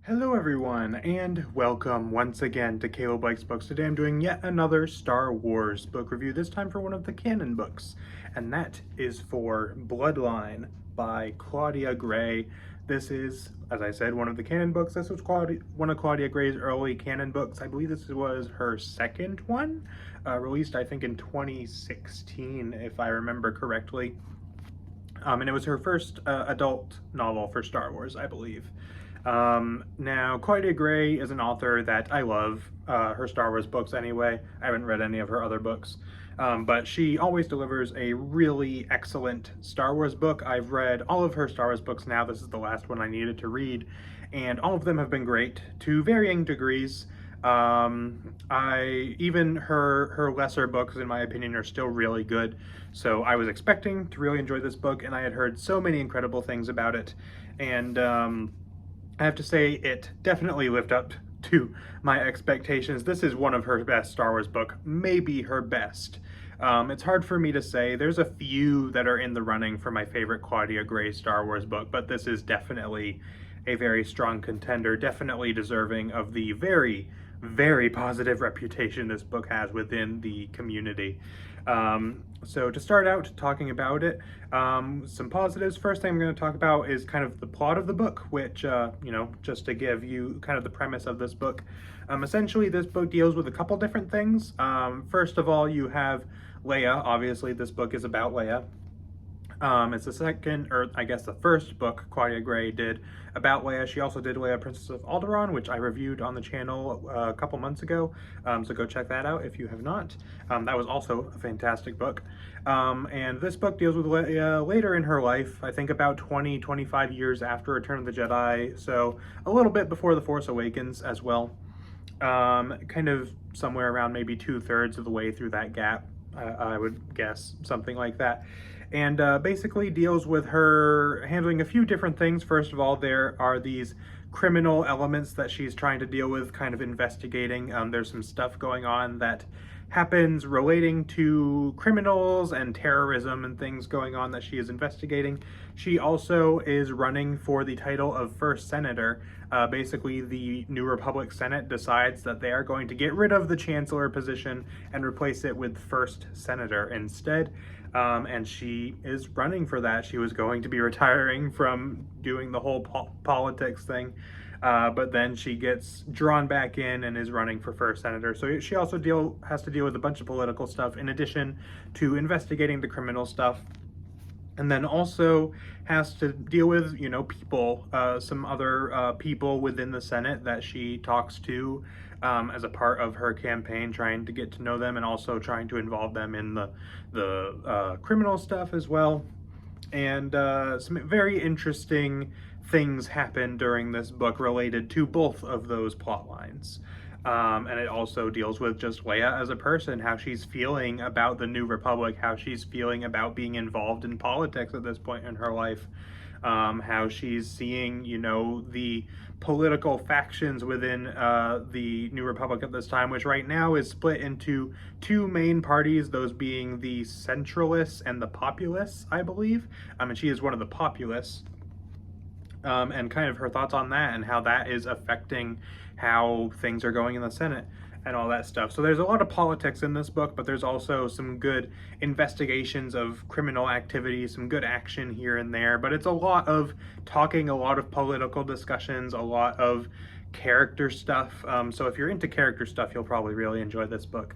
Hello everyone, and welcome once again to Caleb Likes Books. Today I'm doing yet another Star Wars book review, this time for one of the canon books, and that is for Bloodline by Claudia Gray. This is, as I said, one of the canon books. This was one of Claudia Gray's early canon books. I believe this was her second one, released I think in 2016, if I remember correctly. And it was her first adult novel for Star Wars, I believe. Now, Claudia Gray is an author that I love, her Star Wars books anyway. I haven't read any of her other books, but she always delivers a really excellent Star Wars book. I've read all of her Star Wars books now. This is the last one I needed to read, and all of them have been great to varying degrees. Even her lesser books, in my opinion, are still really good. So I was expecting to really enjoy this book, and I had heard so many incredible things about it, and I have to say it definitely lived up to my expectations. This is one of her best Star Wars book, maybe her best. It's hard for me to say. There's a few that are in the running for my favorite Claudia Gray Star Wars book, but this is definitely a very strong contender, definitely deserving of the very, very positive reputation this book has within the community. So to start out talking about it, some positives. First thing I'm going to talk about is kind of the plot of the book, which, just to give you kind of the premise of this book. Essentially, this book deals with a couple different things. First of all, you have Leia. Obviously, this book is about Leia. It's the second, or I guess the first book Claudia Gray did about Leia. She also did Leia, Princess of Alderaan, which I reviewed on the channel a couple months ago, so go check that out if you have not. That was also a fantastic book. And this book deals with Leia later in her life, I think about 25 years after Return of the Jedi, so a little bit before The Force Awakens as well. Kind of somewhere around maybe 2/3 of the way through that gap, I would guess, something like that. And basically deals with her handling a few different things. First of all, there are these criminal elements that she's trying to deal with, kind of investigating. There's some stuff going on that happens relating to criminals and terrorism and things going on that she is investigating. She also is running for the title of First Senator. Basically, the New Republic Senate decides that they are going to get rid of the Chancellor position and replace it with First Senator instead. And she is running for that. She was going to be retiring from doing the whole politics thing, but then she gets drawn back in and is running for First Senator. So she also has to deal with a bunch of political stuff in addition to investigating the criminal stuff. And then also has to deal with, people, some other people within the Senate that she talks to as a part of her campaign, trying to get to know them and also trying to involve them in the criminal stuff as well. And some very interesting things happen during this book related to both of those plot lines. And it also deals with just Leia as a person, how she's feeling about the New Republic, how she's feeling about being involved in politics at this point in her life, how she's seeing, the political factions within the New Republic at this time, which right now is split into two main parties, those being the Centralists and the Populists, I believe. And she is one of the Populists. And kind of her thoughts on that and how that is affecting how things are going in the Senate and all that stuff. So there's a lot of politics in this book, but there's also some good investigations of criminal activity, some good action here and there, but it's a lot of talking, a lot of political discussions, a lot of character stuff. So if you're into character stuff, you'll probably really enjoy this book.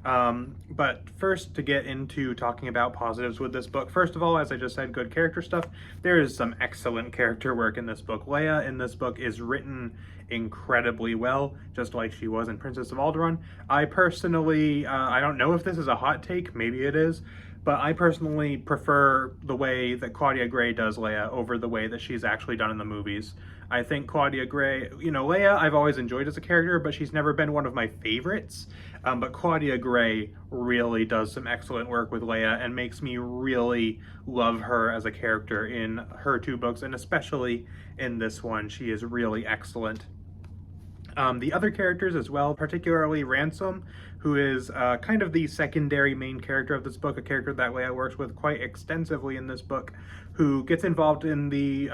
But first, to get into talking about positives with this book, first of all, as I just said, good character stuff. There is some excellent character work in this book. Leia in this book is written incredibly well, just like she was in Princess of Alderaan. I personally, I don't know if this is a hot take, maybe it is, but I personally prefer the way that Claudia Gray does Leia over the way that she's actually done in the movies. I think Claudia Gray, Leia I've always enjoyed as a character, but she's never been one of my favorites. But Claudia Gray really does some excellent work with Leia and makes me really love her as a character in her two books, and especially in this one. She is really excellent. The other characters as well, particularly Ransom, who is kind of the secondary main character of this book, a character that Leia works with quite extensively in this book, who gets involved in the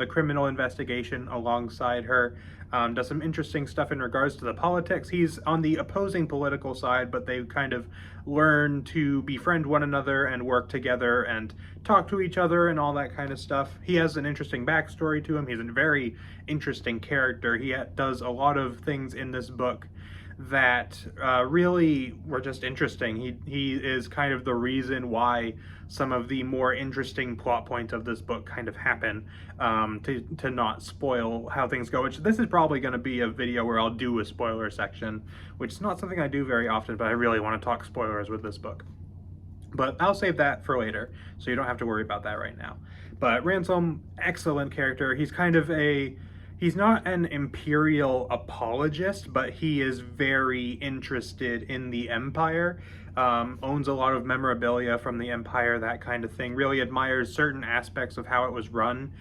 criminal investigation alongside her. Does some interesting stuff in regards to the politics. He's on the opposing political side, but they kind of learn to befriend one another and work together and talk to each other and all that kind of stuff. He has an interesting backstory to him. He's a very interesting character. He does a lot of things in this book that really were just interesting. He is kind of the reason why some of the more interesting plot points of this book kind of happen, to not spoil how things go, which this is probably going to be a video where I'll do a spoiler section, which is not something I do very often, but I really want to talk spoilers with this book. But I'll save that for later, so you don't have to worry about that right now. But Ransom, excellent character. He's kind of he's not an Imperial apologist, but he is very interested in the Empire, owns a lot of memorabilia from the Empire, that kind of thing, really admires certain aspects of how it was run.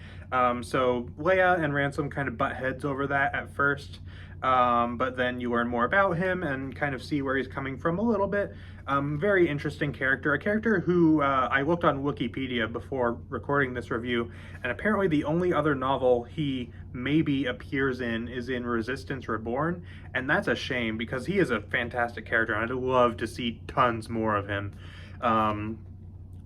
So Leia and Ransom kind of butt heads over that at first, but then you learn more about him and kind of see where he's coming from a little bit. Very interesting character, a character who I looked on Wikipedia before recording this review, and apparently the only other novel he maybe appears in is in Resistance Reborn, and that's a shame because he is a fantastic character and I'd love to see tons more of him.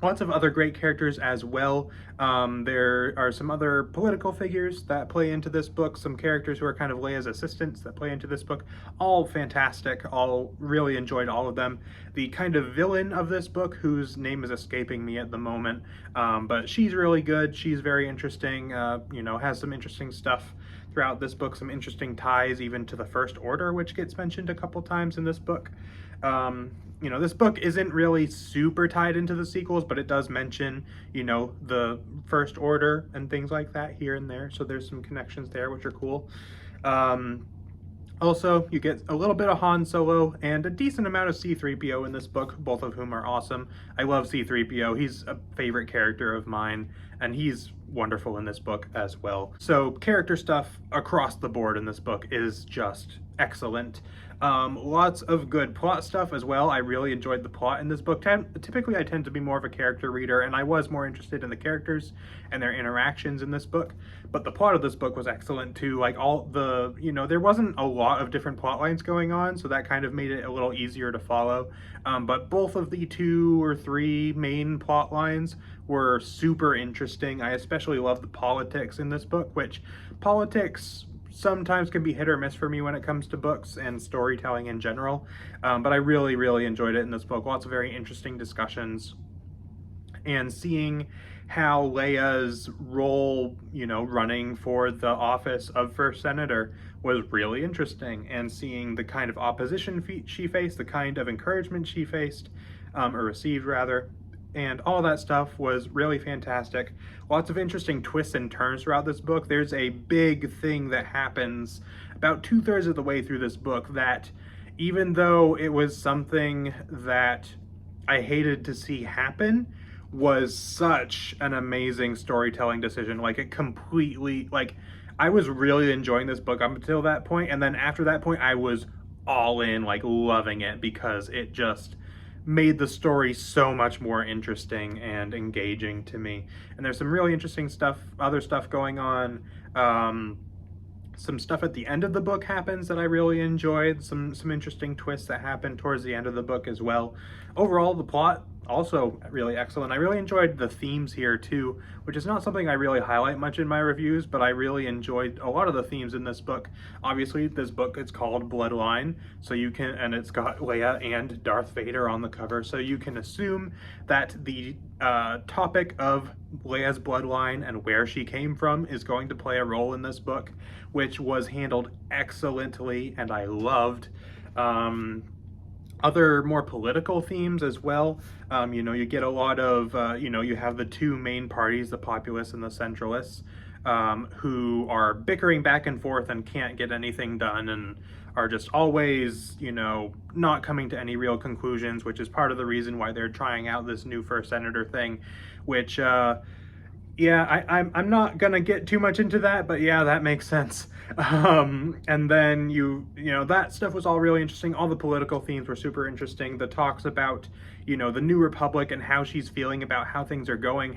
Lots of other great characters as well. There are some other political figures that play into this book, some characters who are kind of Leia's assistants that play into this book. All fantastic, all really enjoyed all of them. The kind of villain of this book, whose name is escaping me at the moment, but she's really good, she's very interesting, you know, has some interesting stuff throughout this book, some interesting ties even to the First Order, which gets mentioned a couple times in this book. You know, this book isn't really super tied into the sequels, but it does mention, you know, the First Order and things like that here and there. So there's some connections there, which are cool. Also, you get a little bit of Han Solo and a decent amount of C-3PO in this book, both of whom are awesome. I love C-3PO. He's a favorite character of mine, and he's wonderful in this book as well. So character stuff across the board in this book is just excellent. Lots of good plot stuff as well. I really enjoyed the plot in this book. Typically I tend to be more of a character reader, and I was more interested in the characters and their interactions in this book, but the plot of this book was excellent too. Like, all the, you know, there wasn't a lot of different plot lines going on, so that kind of made it a little easier to follow, but both of the 2 or 3 main plot lines were super interesting. I especially love the politics in this book, which politics sometimes can be hit or miss for me when it comes to books and storytelling in general, but I really, really enjoyed it in this book. Lots of very interesting discussions, and seeing how Leia's role, you know, running for the office of First Senator was really interesting, and seeing the kind of opposition she faced, the kind of encouragement she faced, or received rather, and all that stuff was really fantastic. Lots of interesting twists and turns throughout this book. There's a big thing that happens about 2/3 of the way through this book that, even though it was something that I hated to see happen, was such an amazing storytelling decision. Like, it completely, like, I was really enjoying this book up until that point, and then after that point I was all in, like, loving it, because it just made the story so much more interesting and engaging to me. And there's some really interesting stuff, other stuff going on. Some stuff at the end of the book happens that I really enjoyed. Some interesting twists that happen towards the end of the book as well. Overall, the plot also really excellent. I really enjoyed the themes here too, which is not something I really highlight much in my reviews, but I really enjoyed a lot of the themes in this book. Obviously, this book, it's called Bloodline, so you can, and it's got Leia and Darth Vader on the cover, so you can assume that the topic of Leia's bloodline and where she came from is going to play a role in this book, which was handled excellently and I loved. Other more political themes as well. You know, you get a lot of, you know, you have the 2 main parties, the Populists and the Centralists, who are bickering back and forth and can't get anything done, and are just always, you know, not coming to any real conclusions, which is part of the reason why they're trying out this new First Senator thing, which, Yeah, I'm not gonna get too much into that, but yeah, that makes sense. And then you know, that stuff was all really interesting. All the political themes were super interesting. The talks about, you know, the new republic and how she's feeling about how things are going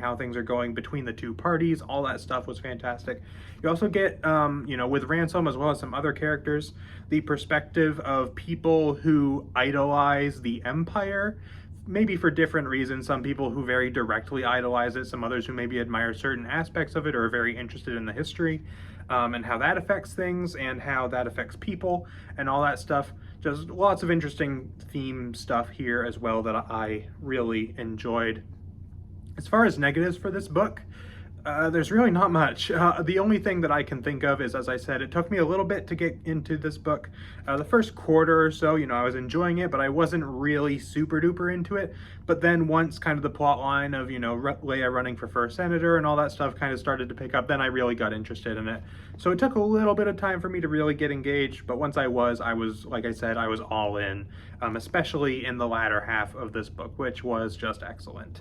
between the two parties, all that stuff was fantastic. You also get, you know, with Ransom as well as some other characters, the perspective of people who idolize the Empire, maybe for different reasons. Some people who very directly idolize it, some others who maybe admire certain aspects of it or are very interested in the history, and how that affects things and how that affects people and all that stuff. Just lots of interesting theme stuff here as well that I really enjoyed. As far as negatives for this book, there's really not much. The only thing that I can think of is, as I said, it took me a little bit to get into this book. The first quarter or so, you know, I was enjoying it, but I wasn't really super duper into it. But then once kind of the plot line of, you know, Leia running for first senator and all that stuff kind of started to pick up, then I really got interested in it. So it took a little bit of time for me to really get engaged, but once I was, like I said, I was all in, especially in the latter half of this book, which was just excellent.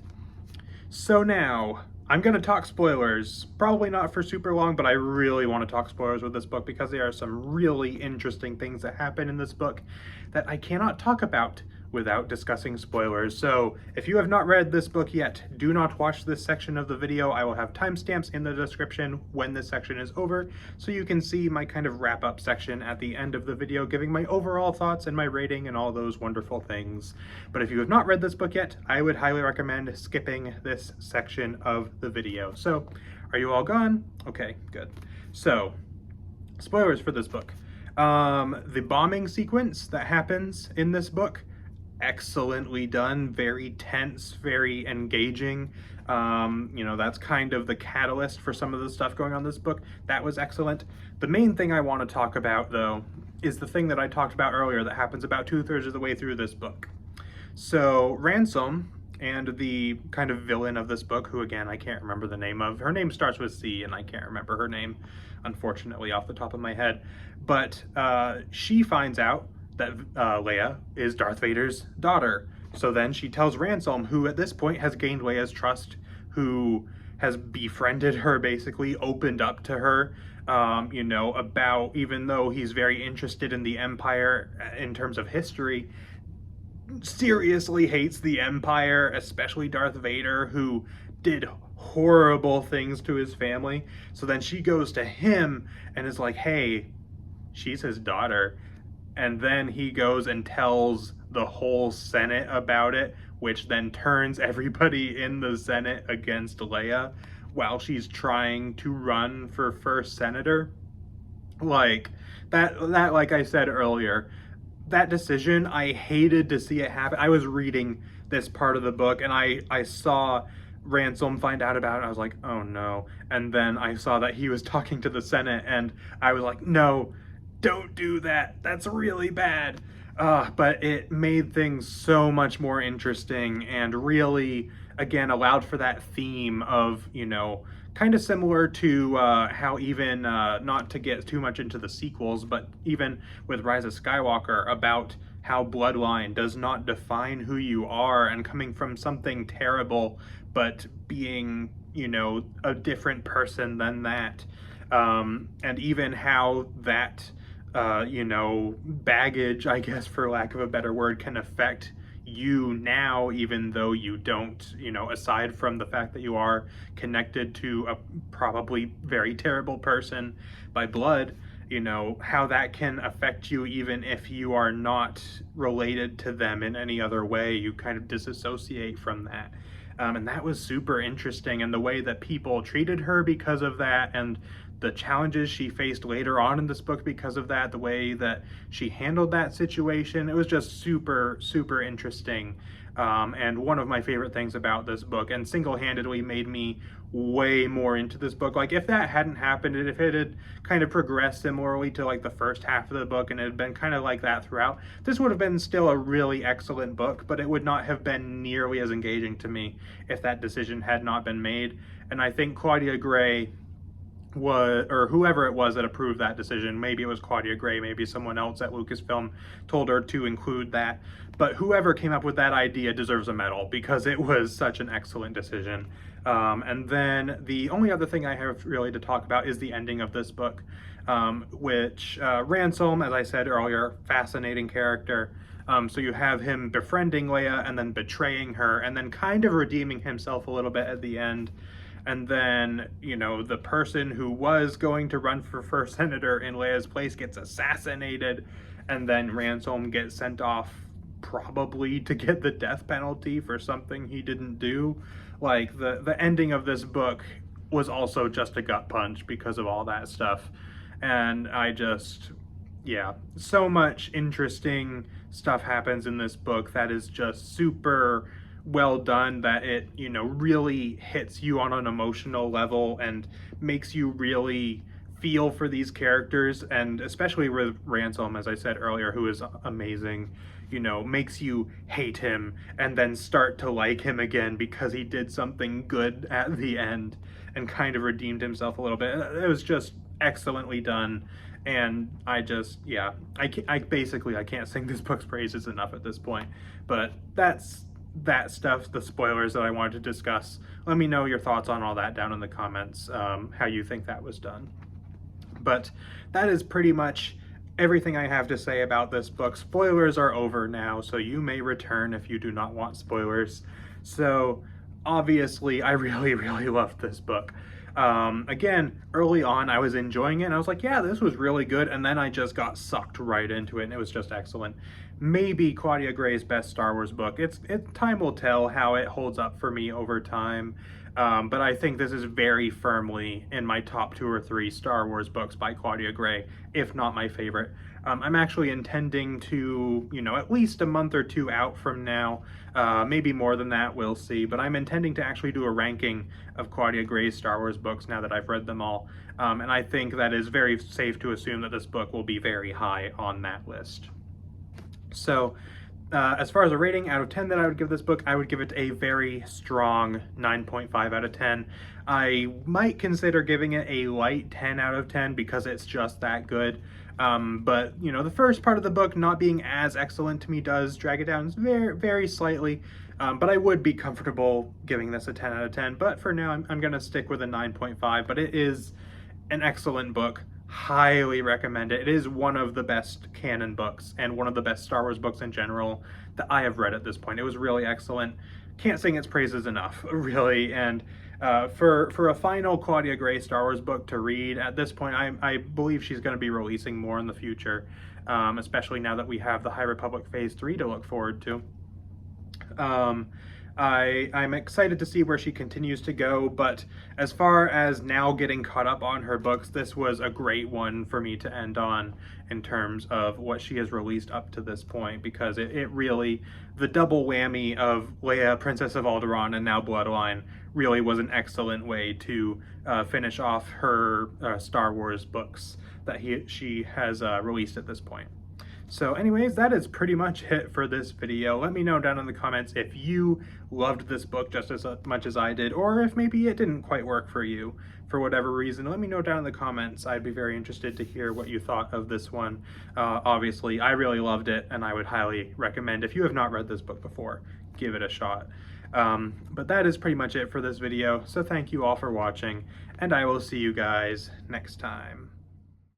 So now, I'm going to talk spoilers. Probably not for super long, but I really want to talk spoilers with this book because there are some really interesting things that happen in this book that I cannot talk about without discussing spoilers. So if you have not read this book yet, do not watch this section of the video. I will have timestamps in the description when this section is over, so you can see my kind of wrap-up section at the end of the video, giving my overall thoughts and my rating and all those wonderful things. But if you have not read this book yet, I would highly recommend skipping this section of the video. So, are you all gone? Okay, good. So, spoilers for this book. The bombing sequence that happens in this book, excellently done, very tense, very engaging. You know, that's kind of the catalyst for some of the stuff going on in this book. That was excellent. The main thing I want to talk about, though, is the thing that I talked about earlier that happens about 2/3 of the way through this book. So, Ransom and the kind of villain of this book, who again, I can't remember the name of. Her name starts with C, and I can't remember her name, unfortunately, off the top of my head. But she finds out that Leia is Darth Vader's daughter. So then she tells Ransom, who at this point has gained Leia's trust, who has befriended her, basically, opened up to her, you know, about, even though he's very interested in the Empire in terms of history, seriously hates the Empire, especially Darth Vader, who did horrible things to his family. So then she goes to him and is like, hey, she's his daughter. And then he goes and tells the whole Senate about it, which then turns everybody in the Senate against Leia while she's trying to run for first senator. Like, that like I said earlier, that decision, I hated to see it happen. I was reading this part of the book and I saw Ransom find out about it. I was like, oh no. And then I saw that he was talking to the Senate and I was like, no, don't do that. That's really bad. But it made things so much more interesting and really, again, allowed for that theme of, you know, kind of similar to how even, not to get too much into the sequels, but even with Rise of Skywalker, about how Bloodline does not define who you are, and coming from something terrible, but being, you know, a different person than that. And even how that, you know, baggage, I guess, for lack of a better word, can affect you now, even though you don't, you know, aside from the fact that you are connected to a probably very terrible person by blood, you know, how that can affect you even if you are not related to them in any other way. You kind of disassociate from that. And that was super interesting, and the way that people treated her because of that, and the challenges she faced later on in this book because of that, the way that she handled that situation, it was just super, super interesting. And one of my favorite things about this book, and single-handedly made me way more into this book. Like, if that hadn't happened, if it had kind of progressed similarly to like the first half of the book and it had been kind of like that throughout, this would have been still a really excellent book, but it would not have been nearly as engaging to me if that decision had not been made. And I think Claudia Gray was, or whoever it was that approved that decision, maybe it was Claudia Gray, maybe someone else at Lucasfilm told her to include that, but whoever came up with that idea deserves a medal because it was such an excellent decision. And then the only other thing I have really to talk about is the ending of this book, which Ransom, as I said earlier, fascinating character. So you have him befriending Leia and then betraying her and then kind of redeeming himself a little bit at the end. And then, you know, the person who was going to run for first senator in Leia's place gets assassinated, and then Ransom gets sent off probably to get the death penalty for something he didn't do. Like, the ending of this book was also just a gut punch because of all that stuff. And I just, yeah, so much interesting stuff happens in this book that is just super well done, that it, you know, really hits you on an emotional level and makes you really feel for these characters, and especially with Ransom, as I said earlier, who is amazing, you know, makes you hate him and then start to like him again because he did something good at the end and kind of redeemed himself a little bit. It was just excellently done. And I just, yeah, I can't sing this book's praises enough at this point. But that's that stuff, the spoilers that I wanted to discuss. Let me know your thoughts on all that down in the comments, how you think that was done. But that is pretty much everything I have to say about this book. Spoilers are over now, so you may return if you do not want spoilers. So obviously, I really, really loved this book. Again, early on, I was enjoying it, and I was like, yeah, this was really good, and then I just got sucked right into it, and it was just excellent. Maybe Claudia Gray's best Star Wars book. Time will tell how it holds up for me over time, but I think this is very firmly in my top 2 or 3 Star Wars books by Claudia Gray, if not my favorite. I'm actually intending to, you know, at least a month or 2 out from now, maybe more than that, we'll see, but I'm intending to actually do a ranking of Claudia Gray's Star Wars books now that I've read them all, and I think that is very safe to assume that this book will be very high on that list. So, as far as a rating out of 10 that I would give this book, I would give it a very strong 9.5 out of 10. I might consider giving it a light 10 out of 10 because it's just that good. But, you know, the first part of the book not being as excellent to me does drag it down very, very slightly. But I would be comfortable giving this a 10 out of 10. But for now, I'm going to stick with a 9.5. But it is an excellent book. Highly recommend it. It is one of the best canon books and one of the best Star Wars books in general that I have read at this point. It was really excellent. Can't sing its praises enough, really. And for a final Claudia Gray Star Wars book to read at this point, I believe she's going to be releasing more in the future, especially now that we have the High Republic Phase 3 to look forward to. I'm excited to see where she continues to go, but as far as now getting caught up on her books, this was a great one for me to end on in terms of what she has released up to this point, because it really, the double whammy of Leia, Princess of Alderaan, and now Bloodline really was an excellent way to finish off her Star Wars books that she has released at this point. So anyways, that is pretty much it for this video. Let me know down in the comments if you loved this book just as much as I did, or if maybe it didn't quite work for you for whatever reason. Let me know down in the comments. I'd be very interested to hear what you thought of this one. Obviously, I really loved it, and I would highly recommend, if you have not read this book before, give it a shot. But that is pretty much it for this video, so thank you all for watching, and I will see you guys next time.